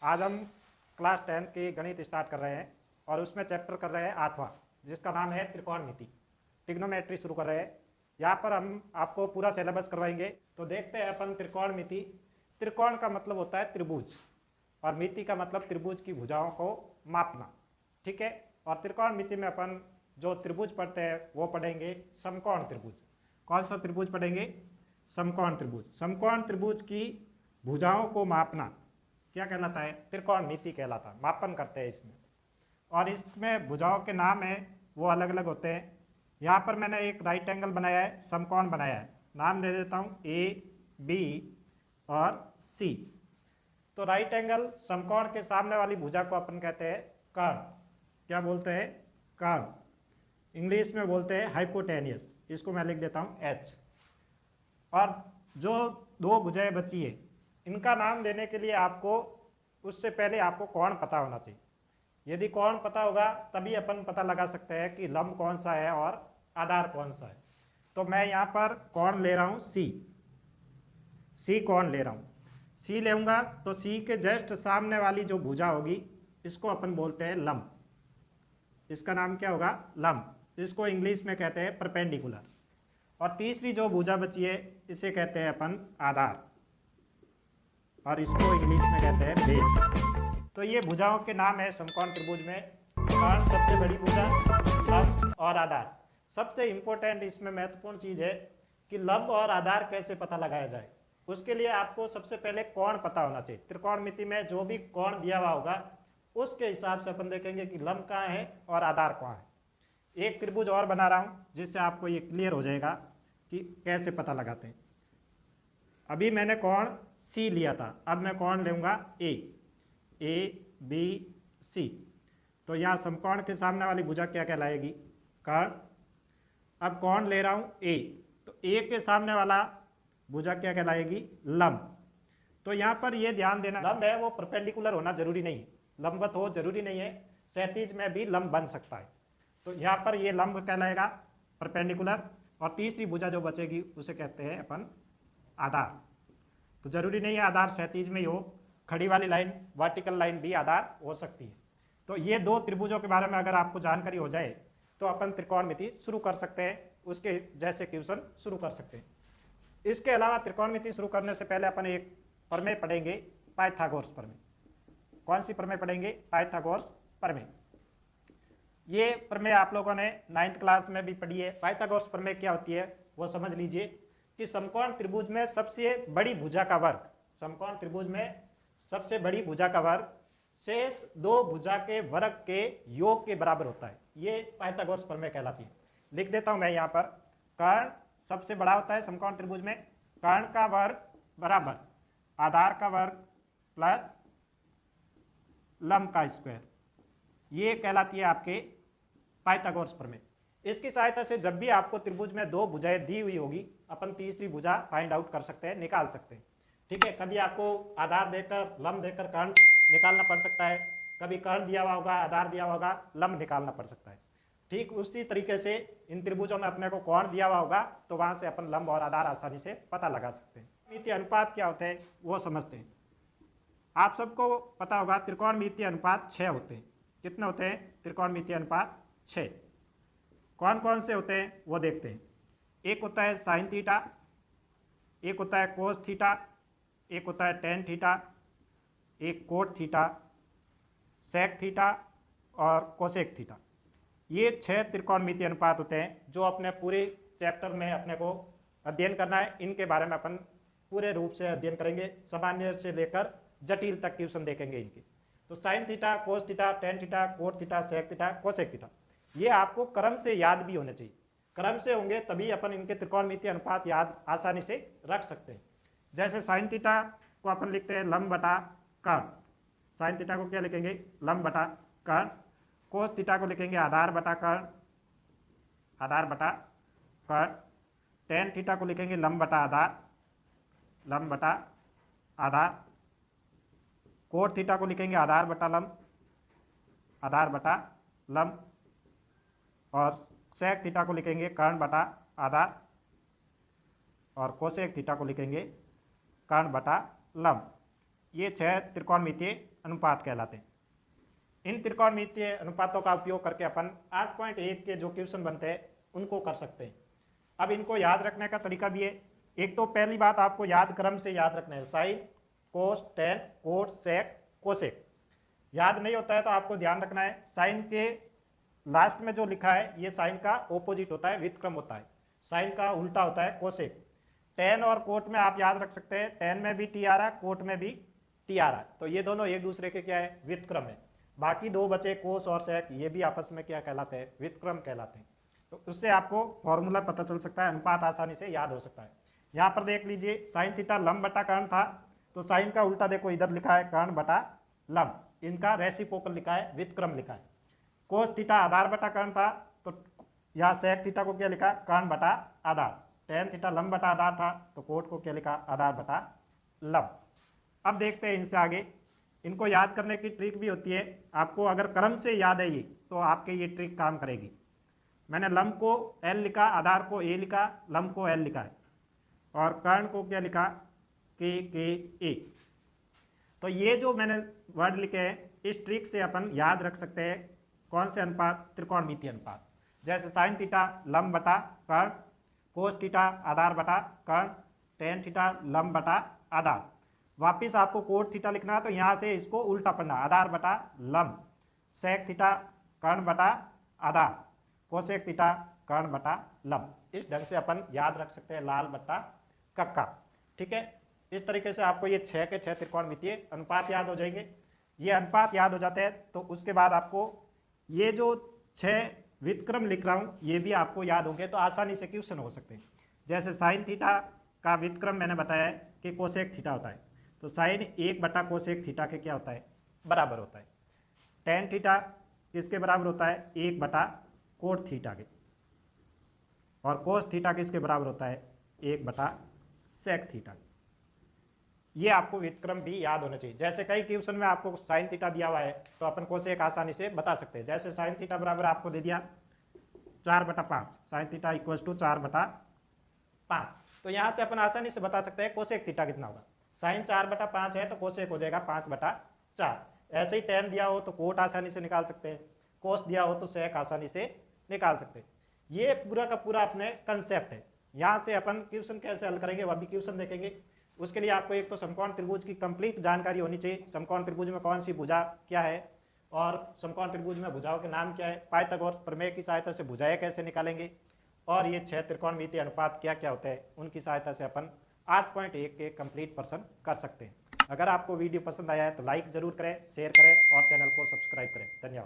आज हम क्लास 10 की गणित स्टार्ट कर रहे हैं और उसमें चैप्टर कर रहे हैं 8वां, जिसका नाम है त्रिकोणमिति। ट्रिग्नोमेट्री शुरू कर रहे हैं। यहाँ पर हम आपको पूरा सिलेबस करवाएंगे। तो देखते हैं अपन त्रिकोणमिति। त्रिकोण का मतलब होता है त्रिभुज और मिति का मतलब त्रिभुज की भुजाओं को मापना, ठीक है। और त्रिकोणमिति में अपन जो त्रिभुज पढ़ते हैं वो पढ़ेंगे समकोण त्रिभुज। कौन सा त्रिभुज पढ़ेंगे? समकोण त्रिभुज। समकोण त्रिभुज की भुजाओं को मापना क्या कहलाता है? त्रिकोणमिति कहलाता है। मापन करते हैं इसमें, और इसमें भुजाओं के नाम हैं वो अलग अलग होते हैं। यहाँ पर मैंने एक राइट एंगल बनाया है, समकोण बनाया है। नाम दे देता हूँ ए, बी और सी। तो राइट एंगल समकोण के सामने वाली भुजा को अपन कहते हैं कर्ण। क्या बोलते हैं? कर्ण। इंग्लिश में बोलते हैं हाइपोटेनियस। इसको मैं लिख देता हूँ एच। और जो दो भुजाएं बची है इनका नाम देने के लिए आपको उससे पहले आपको कोण पता होना चाहिए। यदि कोण पता होगा तभी अपन पता लगा सकते हैं कि लंब कौन सा है और आधार कौन सा है। तो मैं यहाँ पर कोण ले रहा हूँ सी कोण ले रहा हूँ। सी लेऊंगा तो सी के जस्ट सामने वाली जो भुजा होगी इसको अपन बोलते हैं लंब। इसका नाम क्या होगा? लंब। इसको इंग्लिश में कहते हैं परपेंडिकुलर। और तीसरी जो भुजा बची है इसे कहते हैं अपन आधार, और इसको इंग्लिश में कहते हैं बेस। तो ये भुजाओं के नाम है समकोण त्रिभुज में। कर्ण सबसे बड़ी भुजा, लंब और आधार। सबसे इंपॉर्टेंट इसमें महत्वपूर्ण चीज है कि लंब और आधार कैसे पता लगाया जाए। उसके लिए आपको सबसे पहले कोण पता होना चाहिए। त्रिकोणमिति में जो भी कोण दिया हुआ होगा उसके हिसाब से अपन देखेंगे कि लंब कहाँ है और आधार कहाँ है। एक त्रिभुज और बना रहा हूँ जिससे आपको ये क्लियर हो जाएगा कि कैसे पता लगाते हैं। अभी मैंने कोण सी लिया था, अब मैं कोण लूँगा ए बी सी। तो यहाँ समकोण के सामने वाली भुजा क्या कहलाएगी? कर्ण। अब कोण ले रहा हूँ ए, तो ए के सामने वाला भुजा क्या कहलाएगी? लंब। तो यहाँ पर ये ध्यान देना, लंब है वो परपेंडिकुलर होना जरूरी नहीं है, लंबवत हो जरूरी नहीं है, क्षैतिज में भी लंब बन सकता है। तो यहाँ पर ये लंब कहलाएगा परपेंडिकुलर। और तीसरी भुजा जो बचेगी उसे कहते हैं अपन आधार। तो जरूरी नहीं है आधार क्षैतिज में ही हो, खड़ी वाली लाइन, वर्टिकल लाइन भी आधार हो सकती है। तो ये दो त्रिभुजों के बारे में अगर आपको जानकारी हो जाए तो अपन त्रिकोणमिति शुरू कर सकते हैं, उसके जैसे क्वेश्चन शुरू कर सकते हैं। इसके अलावा त्रिकोणमिति शुरू करने से पहले अपन एक प्रमेय पढ़ेंगे, पाइथागोरस प्रमेय। कौन सी प्रमेय पढ़ेंगे? पाइथागोरस प्रमेय। ये प्रमेय आप लोगों ने 9th क्लास में भी पढ़ी है। पाइथागोरस प्रमेय क्या होती है वो समझ लीजिए कि समकोण त्रिभुज में सबसे बड़ी भुजा का वर्ग, समकोण त्रिभुज में सबसे बड़ी भुजा का वर्ग शेष दो भुजा के वर्ग के योग के बराबर होता है। ये पाइथागोरस प्रमेय कहलाती है। लिख देता हूं मैं यहाँ पर, कर्ण सबसे बड़ा होता है समकोण त्रिभुज में। कर्ण का वर्ग बराबर आधार का वर्ग प्लस लंब का स्क्वायर, ये कहलाती है आपके पाइथागोरस प्रमेय। इसकी सहायता से जब भी आपको त्रिभुज में दो भुजाएं दी हुई होगी अपन तीसरी भुजा फाइंड आउट कर सकते हैं, निकाल सकते हैं, ठीक है। कभी आपको आधार देकर लंब देकर कर्ण निकालना पड़ सकता है, कभी कर्ण दिया हुआ होगा, आधार दिया हुआ होगा, लंब निकालना पड़ सकता है। ठीक उसी तरीके से इन त्रिभुजों में अपने को कोण दिया हुआ होगा तो वहां से अपन लंब और आधार आसानी से पता लगा सकते हैं। मिति अनुपात क्या होते हैं वो समझते हैं। आप सबको पता होगा त्रिकोणमिति अनुपात 6 होते हैं। कितने होते हैं? त्रिकोणमिति अनुपात 6। कौन कौन से होते हैं वो देखते हैं। एक होता है साइन थीटा, एक होता है कोस थीटा, एक होता है टेन थीटा, एक कोट थीटा, सेक थीटा और कोसेक थीटा। ये 6 त्रिकोणमिति अनुपात होते हैं जो अपने पूरे चैप्टर में अपने को अध्ययन करना है। इनके बारे में अपन पूरे रूप से अध्ययन करेंगे, सामान्य से लेकर जटिल तक ट्यूशन देखेंगे इनके। तो sine theta, cos theta, tan theta, cot theta, sec theta, cosec theta, ये आपको क्रम से याद भी होने चाहिए। क्रम से होंगे तभी अपन इनके त्रिकोणमिति अनुपात याद आसानी से रख सकते हैं। जैसे साइन थीटा को अपन लिखते हैं लंब बटा कर्ण। साइन थीटा को क्या लिखेंगे? लंब बटा कर्ण। कोस थीटा को लिखेंगे आधार बटा कर्ण, आधार बटा कर्ण। टेन थीटा को लिखेंगे लंब बटा आधार, लंब बटा आधार। कोट थीटा को लिखेंगे आधार बटा लंब, आधार बटा लंब। और सेक थीटा को लिखेंगे कर्ण बटा आधार, और कोसेक थीटा को लिखेंगे कर्ण बटा लंब। ये 6 त्रिकोणमितीय अनुपात कहलाते हैं। इन त्रिकोणमितीय अनुपातों का उपयोग करके अपन 8.1 के जो क्वेश्चन बनते हैं उनको कर सकते हैं। अब इनको याद रखने का तरीका भी है। एक तो पहली बात आपको याद क्रम से याद रखना है, साइन, कोस, टेन, कोट, सेक, कोसेक। याद नहीं होता है तो आपको ध्यान रखना है, साइन के लास्ट में जो लिखा है ये साइन का ऑपोजिट होता है, व्युत्क्रम होता है। साइन का उल्टा होता है कोसेक। टेन और कोट में आप याद रख सकते हैं, टेन में भी टी आ रहा है, कोट में भी टी आ रहा है, तो ये दोनों एक दूसरे के क्या है, व्युत्क्रम है। बाकी दो बचे कोस और सेक, ये भी आपस में क्या कहलाते हैं, व्युत्क्रम कहलाते हैं। तो उससे आपको फॉर्मूला पता चल सकता है, अनुपात आसानी से याद हो सकता है। यहाँ पर देख लीजिए, साइन थीटा लंब बटा कर्ण था, तो साइन का उल्टा देखो इधर लिखा है कर्ण बटा लंब, इनका रेसिप्रोकल लिखा है, व्युत्क्रम लिखा है। कोस थीटा आधार बटा कर्ण था, तो यहाँ सेक थीटा को क्या लिखा, कर्ण बटा आधार। टेन थीटा लंब बटा आधार था, तो कोट को क्या लिखा, आधार बटा लंब। अब देखते हैं इनसे आगे। इनको याद करने की ट्रिक भी होती है, आपको अगर क्रम से याद है ये तो आपके ये ट्रिक काम करेगी। मैंने लंब को एल लिखा, आधार को ए लिखा, लंब को एल लिखा है, और कर्ण को क्या लिखा, के ए। तो ये जो मैंने वर्ड लिखे हैं, इस ट्रिक से अपन याद रख सकते हैं कौन से अनुपात, त्रिकोणमितीय अनुपात। जैसे साइन थीटा लंब बटा कर्ण, कोस थीटा आधार बटा कर्ण, टेन थीटा लंब बटा आधार। वापिस आपको कोट थीटा लिखना है तो यहाँ से इसको उल्टा पढ़ना, आधार बटा लंब। सेक थीटा कर्ण बटा आधार, कोसेक थीटा कर्ण बटा लंब। इस ढंग से अपन याद रख सकते हैं, लाल बट्टा कक्का। ठीक है, इस तरीके से आपको ये 6 के 6 त्रिकोणमितीय अनुपात याद हो जाएंगे। ये अनुपात याद हो जाते हैं तो उसके बाद आपको ये जो 6 व्युत्क्रम लिख रहा हूँ ये भी आपको याद होंगे, तो आसानी से क्वेश्चन हो सकते हैं। जैसे साइन थीटा का व्युत्क्रम मैंने बताया है कि कोसेक थीटा होता है, तो साइन 1 बटा कोसेक थीटा के क्या होता है, बराबर होता है। टेन थीटा किसके बराबर होता है, 1 बटा कोट थीटा के। और कोस थीटा किसके बराबर होता है, 1 बटा सेक थीटा। ये आपको व्युत्क्रम भी याद होना चाहिए। जैसे कई क्वेश्चन में आपको साइन थीटा दिया हुआ है तो अपन कोसेक आसानी से बता सकते हैं। जैसे साइन थीटा बराबर आपको दे दिया 4 बटा 5, साइन थीटा इक्वल टू 4 बटा 5, तो यहाँ से अपन आसानी से बता सकते हैं कोसेक थीटा कितना होगा। साइन 4 बटा 5 है तो कोसेक हो जाएगा 5 बटा 4। ऐसे ही टेन दिया हो तो कोट आसानी से निकाल सकते हैं, कोस दिया हो तो सेक आसानी से निकाल सकते हैं। ये पूरा का पूरा अपने कंसेप्ट है। यहाँ से अपन क्वेश्चन कैसे हल करेंगे वह भी क्वेश्चन देखेंगे। उसके लिए आपको एक तो समकोण त्रिभुज की कंप्लीट जानकारी होनी चाहिए, समकोण त्रिभुज में कौन सी भुजा क्या है और समकोण त्रिभुज में भुजाओं के नाम क्या है, पाइथागोरस प्रमेय की सहायता से भुजाएं कैसे निकालेंगे, और ये 6 त्रिकोणमितीय अनुपात क्या क्या होते हैं उनकी सहायता से अपन 8.1 के कंप्लीट पर्सन कर सकते हैं। अगर आपको वीडियो पसंद आया है तो लाइक जरूर करें, शेयर करें और चैनल को सब्सक्राइब करें। धन्यवाद।